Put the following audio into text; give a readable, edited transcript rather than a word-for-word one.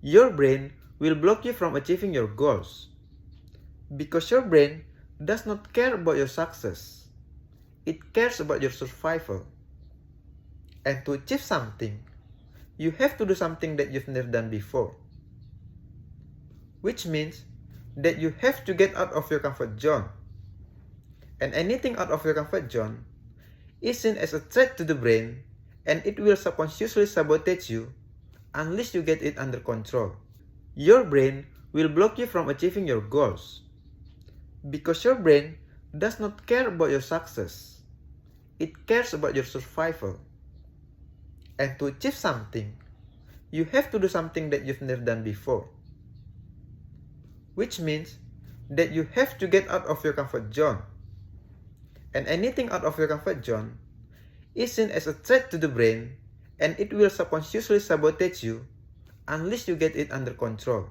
your brain will block you from achieving your goals. Because your brain does not care about your success. It cares about your survival. And to achieve something, you have to do something that you've never done before. Which means that you have to get out of your comfort zone. And anything out of your comfort zone is seen as a threat to the brain, and it will subconsciously sabotage you unless you get it under control. Your brain will block you from achieving your goals. Because your brain does not care about your success. It cares about your survival. And to achieve something, you have to do something that you've never done before. Which means that you have to get out of your comfort zone. And anything out of your comfort zone is seen as a threat to the brain, and it will subconsciously sabotage you unless you get it under control.